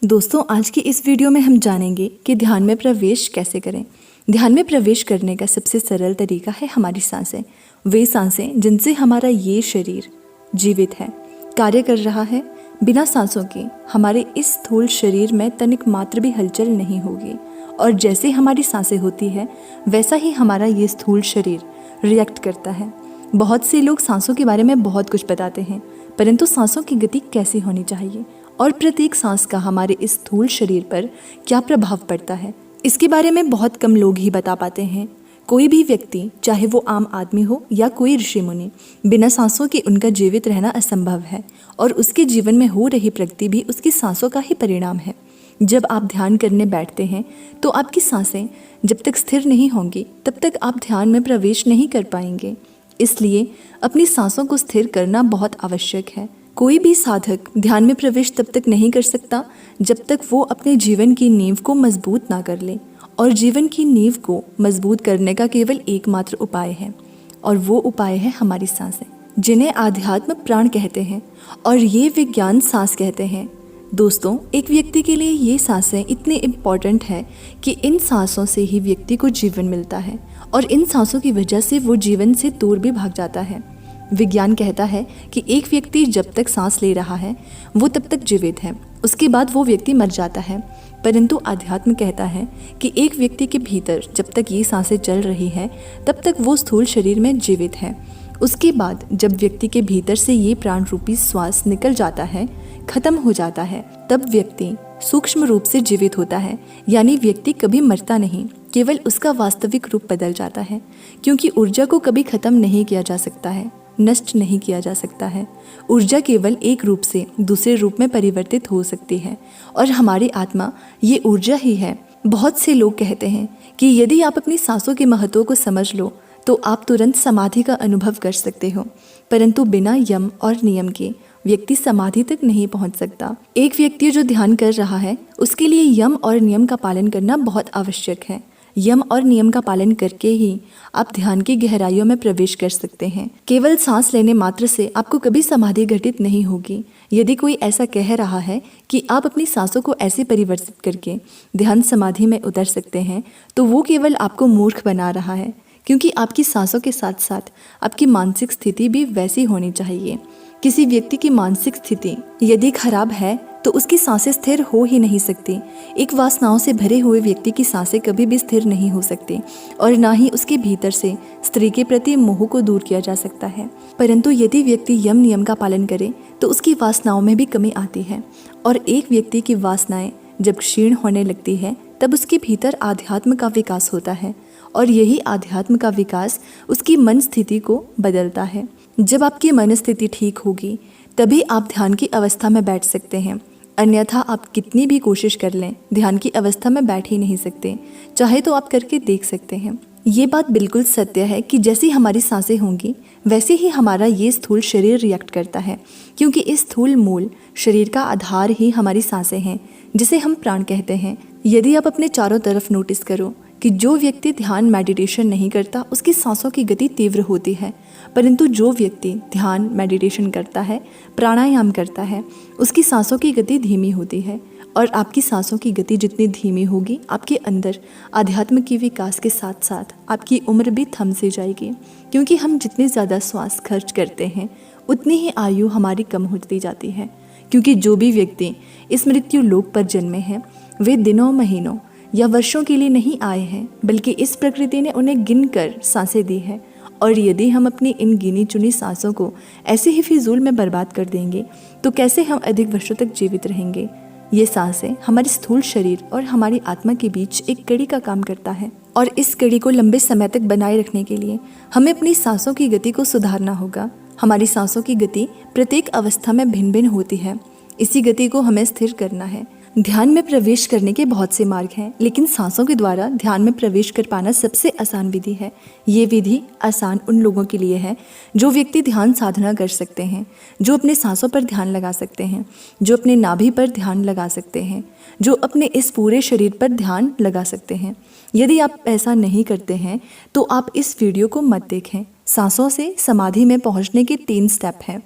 दोस्तों, आज की इस वीडियो में हम जानेंगे कि ध्यान में प्रवेश कैसे करें। ध्यान में प्रवेश करने का सबसे सरल तरीका है हमारी सांसें। वे सांसें जिनसे हमारा ये शरीर जीवित है, कार्य कर रहा है। बिना सांसों के हमारे इस स्थूल शरीर में तनिक मात्र भी हलचल नहीं होगी, और जैसे हमारी सांसें होती है वैसा ही हमारा ये स्थूल शरीर रिएक्ट करता है। बहुत से लोग सांसों के बारे में बहुत कुछ बताते हैं, परंतु सांसों की गति कैसी होनी चाहिए और प्रत्येक सांस का हमारे इस स्थूल शरीर पर क्या प्रभाव पड़ता है, इसके बारे में बहुत कम लोग ही बता पाते हैं। कोई भी व्यक्ति, चाहे वो आम आदमी हो या कोई ऋषि मुनि, बिना सांसों के उनका जीवित रहना असंभव है, और उसके जीवन में हो रही प्रगति भी उसकी सांसों का ही परिणाम है। जब आप ध्यान करने बैठते हैं तो आपकी सांसें जब तक स्थिर नहीं होंगी तब तक आप ध्यान में प्रवेश नहीं कर पाएंगे। इसलिए अपनी सांसों को स्थिर करना बहुत आवश्यक है। कोई भी साधक ध्यान में प्रवेश तब तक नहीं कर सकता जब तक वो अपने जीवन की नींव को मजबूत ना कर ले, और जीवन की नींव को मजबूत करने का केवल एकमात्र उपाय है, और वो उपाय है हमारी सांसें, जिन्हें आध्यात्म प्राण कहते हैं और ये विज्ञान सांस कहते हैं। दोस्तों, एक व्यक्ति के लिए ये सांसें इतनी इम्पॉर्टेंट है कि इन सांसों से ही व्यक्ति को जीवन मिलता है, और इन सांसों की वजह से वो जीवन से दूर भी भाग जाता है। विज्ञान कहता है कि एक व्यक्ति जब तक सांस ले रहा है वो तब तक जीवित है, उसके बाद वो व्यक्ति मर जाता है। परंतु अध्यात्म कहता है कि एक व्यक्ति के भीतर जब तक ये सांसें चल रही है तब तक वो स्थूल शरीर में जीवित है। उसके बाद जब व्यक्ति के भीतर से ये प्राण रूपी श्वास निकल जाता है, खत्म हो जाता है, तब व्यक्ति सूक्ष्म रूप से जीवित होता है। यानी व्यक्ति कभी मरता नहीं, केवल उसका वास्तविक रूप बदल जाता है, क्योंकि ऊर्जा को कभी खत्म नहीं किया जा सकता है, नष्ट नहीं किया जा सकता है। ऊर्जा केवल एक रूप से दूसरे रूप में परिवर्तित हो सकती है, और हमारी आत्मा ये ऊर्जा ही है। बहुत से लोग कहते हैं कि यदि आप अपनी सांसों के महत्व को समझ लो तो आप तुरंत समाधि का अनुभव कर सकते हो, परंतु बिना यम और नियम के व्यक्ति समाधि तक नहीं पहुंच सकता। एक व्यक्ति जो ध्यान कर रहा है उसके लिए यम और नियम का पालन करना बहुत आवश्यक है। यम और नियम का पालन करके ही आप ध्यान की गहराइयों में प्रवेश कर सकते हैं। केवल सांस लेने मात्र से आपको कभी समाधि घटित नहीं होगी। यदि कोई ऐसा कह रहा है कि आप अपनी सांसों को ऐसे परिवर्तित करके ध्यान समाधि में उतर सकते हैं, तो वो केवल आपको मूर्ख बना रहा है, क्योंकि आपकी सांसों के साथ साथ आपकी मानसिक स्थिति भी वैसी होनी चाहिए। किसी व्यक्ति की मानसिक स्थिति यदि खराब है तो उसकी सांसें स्थिर हो ही नहीं सकती। एक वासनाओं से भरे हुए व्यक्ति की सांसें कभी भी स्थिर नहीं हो सकती, और ना ही उसके भीतर से स्त्री के प्रति मोह को दूर किया जा सकता है। परंतु यदि व्यक्ति यम नियम का पालन करे तो उसकी वासनाओं में भी कमी आती है, और एक व्यक्ति की वासनाएं जब क्षीण होने लगती है तब उसके भीतर आध्यात्म का विकास होता है, और यही आध्यात्म का विकास उसकी मन स्थिति को बदलता है। जब आपकी मन स्थिति ठीक होगी तभी आप ध्यान की अवस्था में बैठ सकते हैं, अन्यथा आप कितनी भी कोशिश कर लें ध्यान की अवस्था में बैठ ही नहीं सकते। चाहे तो आप करके देख सकते हैं। ये बात बिल्कुल सत्य है कि जैसी हमारी सांसें होंगी वैसे ही हमारा ये स्थूल शरीर रिएक्ट करता है, क्योंकि इस स्थूल मूल शरीर का आधार ही हमारी सांसें हैं, जिसे हम प्राण कहते हैं। यदि आप अपने चारों तरफ नोटिस करो कि जो व्यक्ति ध्यान मेडिटेशन नहीं करता उसकी सांसों की गति तीव्र होती है, परंतु जो व्यक्ति ध्यान मेडिटेशन करता है, प्राणायाम करता है, उसकी सांसों की गति धीमी होती है। और आपकी सांसों की गति जितनी धीमी होगी, आपके अंदर आध्यात्म के विकास के साथ साथ आपकी उम्र भी थम सी जाएगी, क्योंकि हम जितने ज़्यादा श्वास खर्च करते हैं उतनी ही आयु हमारी कम होती जाती है। क्योंकि जो भी व्यक्ति इस मृत्यु लोक पर जन्मे हैं वे दिनों, महीनों या वर्षों के लिए नहीं आए हैं, बल्कि इस प्रकृति ने उन्हें गिनकर सांसें दी है। और यदि हम अपनी इन गिनी चुनी सांसों को ऐसे ही फिजूल में बर्बाद कर देंगे तो कैसे हम अधिक वर्षों तक जीवित रहेंगे। ये सांसें हमारे स्थूल शरीर और हमारी आत्मा के बीच एक कड़ी का काम करता है, और इस कड़ी को लंबे समय तक बनाए रखने के लिए हमें अपनी सांसों की गति को सुधारना होगा। हमारी सांसों की गति प्रत्येक अवस्था में भिन्न भिन्न होती है। इसी गति को हमें स्थिर करना है। ध्यान में प्रवेश करने के बहुत से मार्ग हैं, लेकिन सांसों के द्वारा ध्यान में प्रवेश कर पाना सबसे आसान विधि है। ये विधि आसान उन लोगों के लिए है जो व्यक्ति ध्यान साधना कर सकते हैं, जो अपने सांसों पर ध्यान लगा सकते हैं, जो अपने नाभि पर ध्यान लगा सकते हैं, जो अपने इस पूरे शरीर पर ध्यान लगा सकते हैं। यदि आप ऐसा नहीं करते हैं तो आप इस वीडियो को मत देखें। सांसों से समाधि में पहुंचने के 3 स्टेप हैं।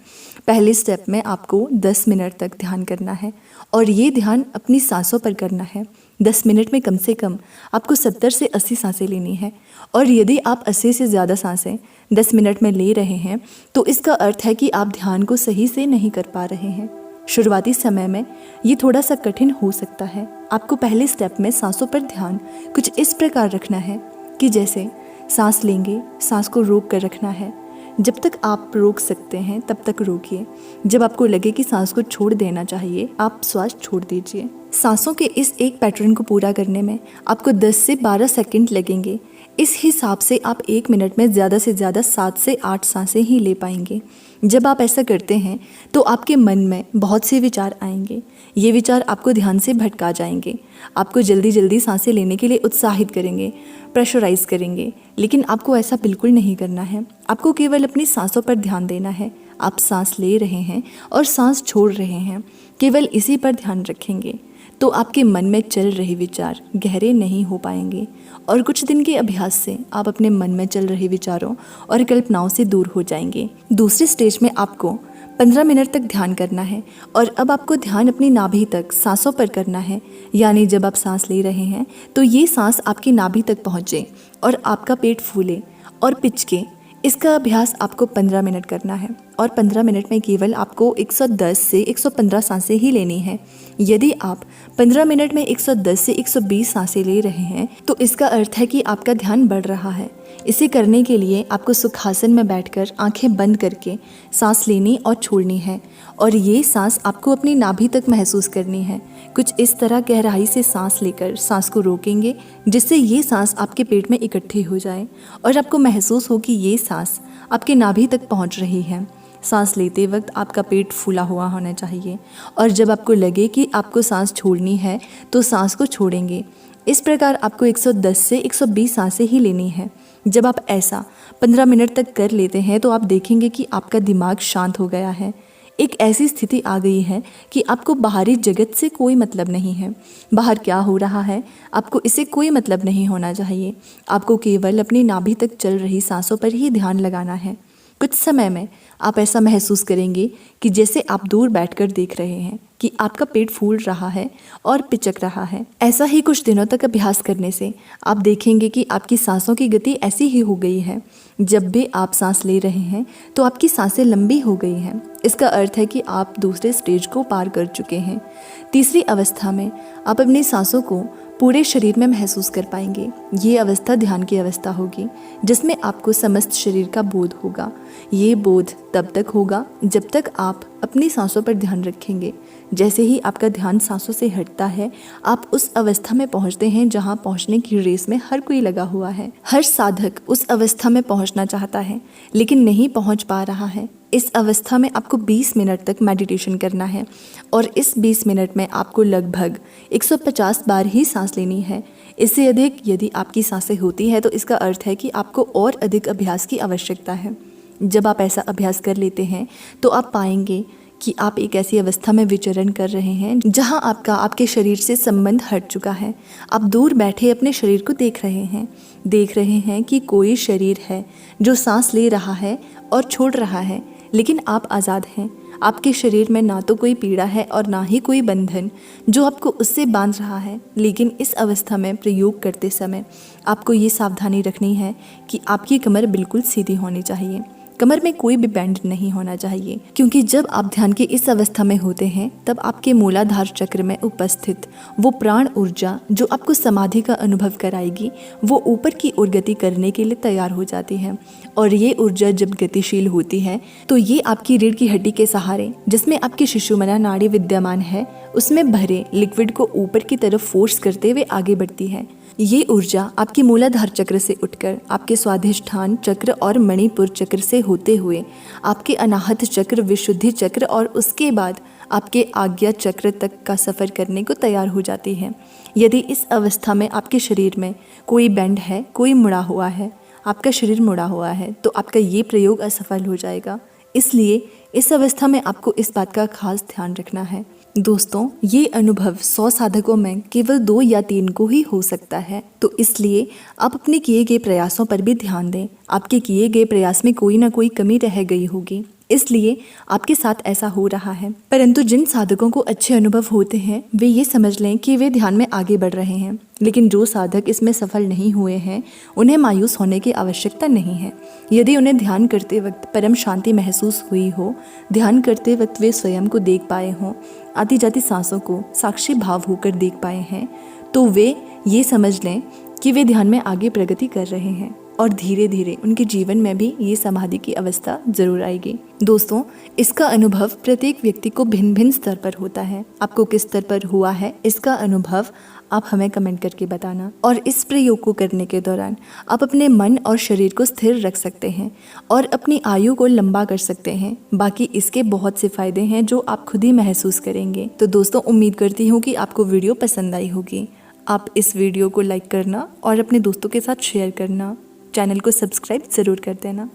पहले स्टेप में आपको 10 मिनट तक ध्यान करना है, और ये ध्यान अपनी सांसों पर करना है। 10 मिनट में कम से कम आपको 70 से 80 सांसें लेनी है। और यदि आप 80 से ज़्यादा सांसें 10 मिनट में ले रहे हैं तो इसका अर्थ है कि आप ध्यान को सही से नहीं कर पा रहे हैं। शुरुआती समय में ये थोड़ा सा कठिन हो सकता है। आपको पहले स्टेप में सांसों पर ध्यान कुछ इस प्रकार रखना है कि जैसे सांस लेंगे, सांस को रोक कर रखना है। जब तक आप रोक सकते हैं तब तक रोकिए। जब आपको लगे कि सांस को छोड़ देना चाहिए, आप श्वास छोड़ दीजिए। सांसों के इस एक पैटर्न को पूरा करने में आपको 10 से 12 सेकंड लगेंगे। इस हिसाब से आप 1 मिनट में ज़्यादा से ज़्यादा 7 से 8 सांसें ही ले पाएंगे। जब आप ऐसा करते हैं तो आपके मन में बहुत से विचार आएंगे। ये विचार आपको ध्यान से भटका जाएंगे, आपको जल्दी जल्दी सांसें लेने के लिए उत्साहित करेंगे, प्रेशराइज करेंगे। लेकिन आपको ऐसा बिल्कुल नहीं करना है। आपको केवल अपनी सांसों पर ध्यान देना है। आप सांस ले रहे हैं और सांस छोड़ रहे हैं, केवल इसी पर ध्यान रखेंगे तो आपके मन में चल रहे विचार गहरे नहीं हो पाएंगे और कुछ दिन के अभ्यास से आप अपने मन में चल रहे विचारों और कल्पनाओं से दूर हो जाएंगे। दूसरे स्टेज में आपको 15 मिनट तक ध्यान करना है और अब आपको ध्यान अपनी नाभि तक सांसों पर करना है। यानी जब आप सांस ले रहे हैं तो ये सांस आपकी नाभि तक पहुँचे और आपका पेट फूले और पिचके। इसका अभ्यास आपको 15 मिनट करना है और 15 मिनट में केवल आपको 110 से 115 सांसें ही लेनी है। यदि आप 15 मिनट में 110 से 120 सांसें ले रहे हैं तो इसका अर्थ है कि आपका ध्यान बढ़ रहा है। इसे करने के लिए आपको सुखासन में बैठकर आंखें बंद करके सांस लेनी और छोड़नी है और ये सांस आपको अपनी नाभि तक महसूस करनी है। कुछ इस तरह गहराई से सांस लेकर सांस को रोकेंगे जिससे ये सांस आपके पेट में इकट्ठी हो जाए और आपको महसूस हो कि ये सांस आपके नाभि तक पहुंच रही है। सांस लेते वक्त आपका पेट फूला हुआ होना चाहिए और जब आपको लगे कि आपको सांस छोड़नी है तो सांस को छोड़ेंगे। इस प्रकार आपको 110 से 120 सांसें ही लेनी है। जब आप ऐसा 15 मिनट तक कर लेते हैं तो आप देखेंगे कि आपका दिमाग शांत हो गया है। एक ऐसी स्थिति आ गई है कि आपको बाहरी जगत से कोई मतलब नहीं है। बाहर क्या हो रहा है आपको इससे कोई मतलब नहीं होना चाहिए। आपको केवल अपनी नाभि तक चल रही सांसों पर ही ध्यान लगाना है। कुछ समय में आप ऐसा महसूस करेंगे कि जैसे आप दूर बैठकर देख रहे हैं कि आपका पेट फूल रहा है और पिचक रहा है। ऐसा ही कुछ दिनों तक अभ्यास करने से आप देखेंगे कि आपकी सांसों की गति ऐसी ही हो गई है। जब भी आप सांस ले रहे हैं तो आपकी सांसें लंबी हो गई हैं। इसका अर्थ है कि आप दूसरे स्टेज को पार कर चुके हैं। तीसरी अवस्था में आप अपनी सांसों को पूरे शरीर में महसूस कर पाएंगे। ये अवस्था ध्यान की अवस्था होगी जिसमें आपको समस्त शरीर का बोध होगा। ये बोध तब तक होगा जब तक आप अपनी सांसों पर ध्यान रखेंगे। जैसे ही आपका ध्यान सांसों से हटता है आप उस अवस्था में पहुंचते हैं जहां पहुंचने की रेस में हर कोई लगा हुआ है। हर साधक उस अवस्था में पहुंचना चाहता है लेकिन नहीं पहुंच पा रहा है। इस अवस्था में आपको 20 मिनट तक मेडिटेशन करना है और इस 20 मिनट में आपको लगभग 150 बार ही सांस लेनी है। इससे अधिक यदि आपकी सांसें होती है तो इसका अर्थ है कि आपको और अधिक अभ्यास की आवश्यकता है। जब आप ऐसा अभ्यास कर लेते हैं तो आप पाएंगे कि आप एक ऐसी अवस्था में विचरण कर रहे हैं जहां आपके शरीर से संबंध हट चुका है। आप दूर बैठे अपने शरीर को देख रहे हैं कि कोई शरीर है जो सांस ले रहा है और छोड़ रहा है, लेकिन आप आज़ाद हैं। आपके शरीर में ना तो कोई पीड़ा है और ना ही कोई बंधन जो आपको उससे बांध रहा है। लेकिन इस अवस्था में प्रयोग करते समय आपको ये सावधानी रखनी है कि आपकी कमर बिल्कुल सीधी होनी चाहिए। कमर में कोई भी बैंड नहीं होना चाहिए, क्योंकि जब आप ध्यान की इस अवस्था में होते हैं तब आपके मूलाधार चक्र में उपस्थित वो प्राण ऊर्जा जो आपको समाधि का अनुभव कराएगी वो ऊपर की ओर गति करने के लिए तैयार हो जाती है। और ये ऊर्जा जब गतिशील होती है तो ये आपकी रीढ़ की हड्डी के सहारे, जिसमें आपकी शिशुमना नाड़ी विद्यमान है, उसमें भरे लिक्विड को ऊपर की तरफ फोर्स करते हुए आगे बढ़ती है। ये ऊर्जा आपकी मूलाधार चक्र से उठकर आपके स्वाधिष्ठान चक्र और मणिपुर चक्र से होते हुए आपके अनाहत चक्र, विशुद्धि चक्र और उसके बाद आपके आज्ञा चक्र तक का सफ़र करने को तैयार हो जाती है। यदि इस अवस्था में आपके शरीर में कोई बैंड है, कोई मुड़ा हुआ है, आपका शरीर मुड़ा हुआ है, तो आपका ये प्रयोग असफल हो जाएगा। इसलिए इस अवस्था में आपको इस बात का खास ध्यान रखना है। दोस्तों, ये अनुभव 100 साधकों में केवल 2 या 3 को ही हो सकता है, तो इसलिए आप अपने किए गए प्रयासों पर भी ध्यान दें। आपके किए गए प्रयास में कोई ना कोई कमी रह गई होगी। इसलिए आपके साथ ऐसा हो रहा है। परंतु जिन साधकों को अच्छे अनुभव होते हैं वे ये समझ लें कि वे ध्यान में आगे बढ़ रहे हैं। लेकिन जो साधक इसमें सफल नहीं हुए हैं उन्हें मायूस होने की आवश्यकता नहीं है। यदि उन्हें ध्यान करते वक्त परम शांति महसूस हुई हो, ध्यान करते वक्त वे स्वयं को देख पाए हों, आती जाती सांसों को साक्षी भाव होकर देख पाए हैं, तो वे ये समझ लें कि वे ध्यान में आगे प्रगति कर रहे हैं और धीरे धीरे उनके जीवन में भी ये समाधि की अवस्था जरूर आएगी। दोस्तों, इसका अनुभव प्रत्येक व्यक्ति को भिन्न भिन्न स्तर पर होता है। आपको किस स्तर पर हुआ है इसका अनुभव आप हमें कमेंट करके बताना। और इस प्रयोग को करने के दौरान आप अपने मन और शरीर को स्थिर रख सकते हैं और अपनी आयु को लंबा कर सकते हैं। बाकी इसके बहुत से फायदे हैं जो आप खुद ही महसूस करेंगे। तो दोस्तों, उम्मीद करती हूँ कि आपको वीडियो पसंद आई होगी। आप इस वीडियो को लाइक करना और अपने दोस्तों के साथ शेयर करना। चैनल को सब्सक्राइब ज़रूर कर देना।